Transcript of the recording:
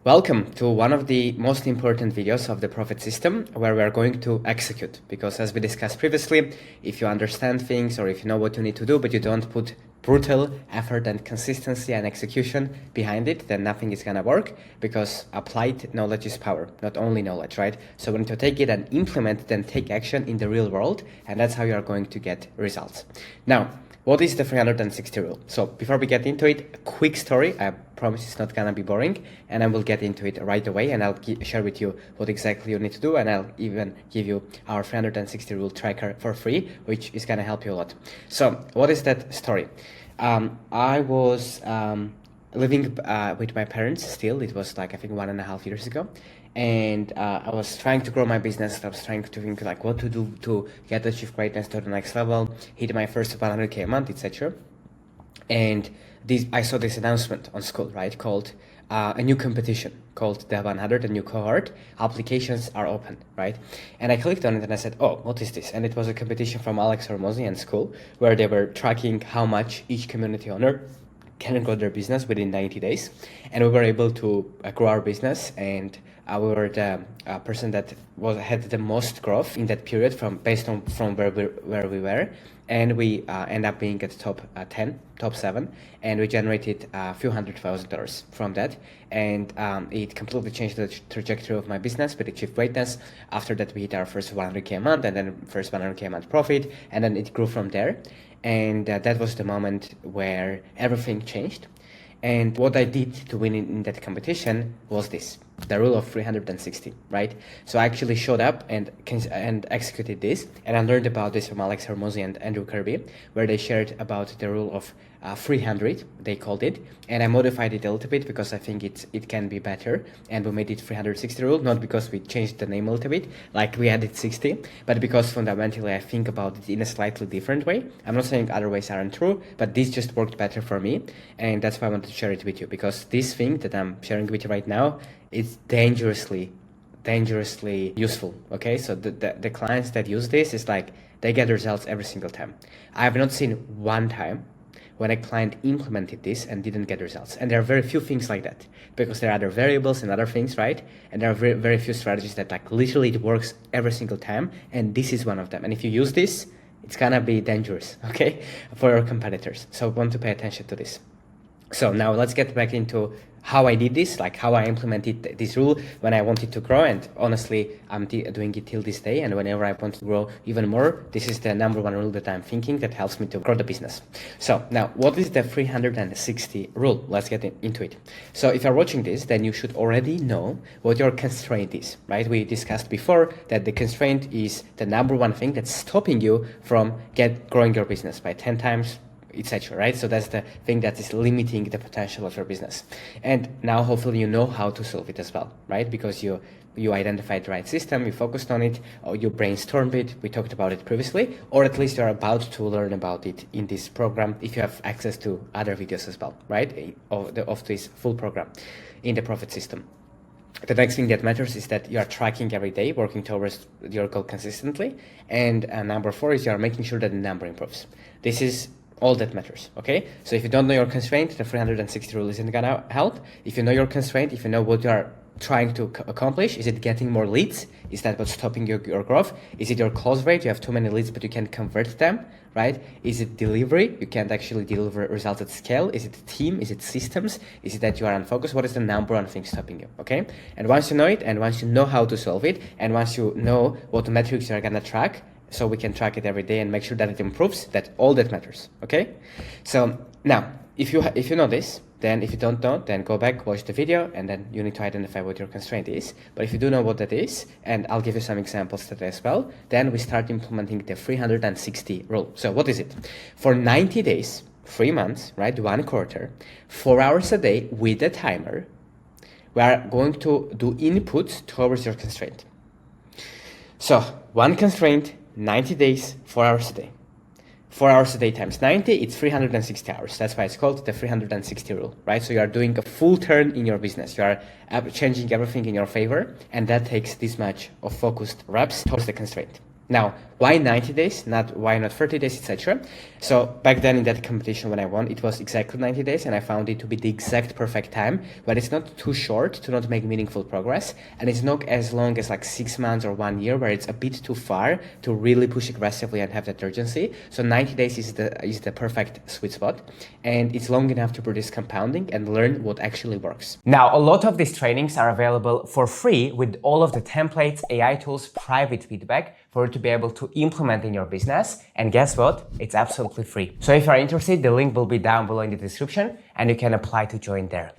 Welcome to one of the most important videos of the profit system where we are going to execute, because as we discussed previously, if you understand things or if you know what you need to do but you don't put brutal effort and consistency and execution behind it, then nothing is gonna work, because applied knowledge is power, not only knowledge, right? So we need to take it and implement it and take action in the real world, and that's how you are going to get results. Now, what is the 360 rule? So before we get into it, a quick story. I promise it's not gonna be boring, and I will get into it right away, and I'll share with you what exactly you need to do, and I'll even give you our 360 rule tracker for free, which is gonna help you a lot. So what is that story? I was living with my parents still. It was like, I think 1.5 years ago. And I was trying to grow my business. I was trying to think like what to do to get achieve greatness to the next level, hit my first 100K a month, etc. And I saw this announcement on Skool, right, called a new competition called the 100, a new cohort. Applications are open, right? And I clicked on it and I said, oh, what is this? And it was a competition from Hormozi and Skool, where they were tracking how much each community owner can grow their business within 90 days. And we were able to grow our business, and we were the person that had the most growth in that period from where we were, and we end up being at top 10, top 7, and we generated a few $100,000 from that, and it completely changed the trajectory of my business. We achieved greatness. After that, we hit our first 100K a month, and then first 100K a month profit, and then it grew from there. And that was the moment where everything changed. And what I did to win in that competition was this, the rule of 360, right? So I actually showed up and executed this, and I learned about this from Hormozi and Andrew Kirby, where they shared about the rule of 300, they called it, and I modified it a little bit because I think it can be better, and we made it 360 rule, not because we changed the name a little bit, like we added 60, but because fundamentally I think about it in a slightly different way. I'm not saying other ways aren't true, but this just worked better for me, and that's why I wanted to share it with you, because this thing that I'm sharing with you right now is dangerously useful. Okay, so the clients that use this is like they get results every single time. I have not seen one time when a client implemented this and didn't get results. And there are very few things like that, because there are other variables and other things, right? And there are very, very few strategies that like literally it works every single time, and this is one of them. And if you use this, it's gonna be dangerous, okay, for your competitors. So we want to pay attention to this. So now let's get back into how I did this, like how I implemented this rule when I wanted to grow. And honestly, I'm doing it till this day. And whenever I want to grow even more, this is the #1 rule that I'm thinking that helps me to grow the business. So now, what is the 360 rule? Let's get into it. So if you're watching this, then you should already know what your constraint is, right? We discussed before that the constraint is the #1 thing that's stopping you from growing your business by 10 times, etc., right? So that's the thing that is limiting the potential of your business. And now hopefully you know how to solve it as well, right? Because you identified the right system, you focused on it, or you brainstormed it, we talked about it previously, or at least you're about to learn about it in this program if you have access to other videos as well, right? Of this full program in the profit system. The next thing that matters is that you are tracking every day, working towards your goal consistently. And #4 is you are making sure that the number improves. This is all that matters, okay? So if you don't know your constraint, the 360 rule isn't gonna help. If you know your constraint, if you know what you are trying to accomplish, is it getting more leads? Is that what's stopping your growth? Is it your close rate? You have too many leads, but you can't convert them, right? Is it delivery? You can't actually deliver results at scale. Is it team? Is it systems? Is it that you are unfocused? What is the #1 thing stopping you, okay? And once you know it, and once you know how to solve it, and once you know what metrics you are gonna track, so we can track it every day and make sure that it improves, that's all that matters, okay? So now, if you know this, then if you don't know, then go back, watch the video, and then you need to identify what your constraint is. But if you do know what that is, and I'll give you some examples today as well, then we start implementing the 360 rule. So what is it? For 90 days, 3 months, right, 1 quarter, 4 hours a day with a timer, we are going to do inputs towards your constraint. So 1 constraint, 90 days, 4 hours a day. 4 hours a day times 90, it's 360 hours. That's why it's called the 360 rule, right? So you are doing a full turn in your business. You are changing everything in your favor, and that takes this much of focused reps towards the constraint. Now, Why 90 days? Why not 30 days, etc. So back then in that competition when I won, it was exactly 90 days, and I found it to be the exact perfect time, but it's not too short to not make meaningful progress, and it's not as long as like 6 months or 1 year, where it's a bit too far to really push aggressively and have that urgency. So 90 days is the perfect sweet spot, and it's long enough to produce compounding and learn what actually works. Now, a lot of these trainings are available for free with all of the templates, AI tools, private feedback for you to be able to implement in your business. And guess what? It's absolutely free. So if you're interested, the link will be down below in the description and you can apply to join there.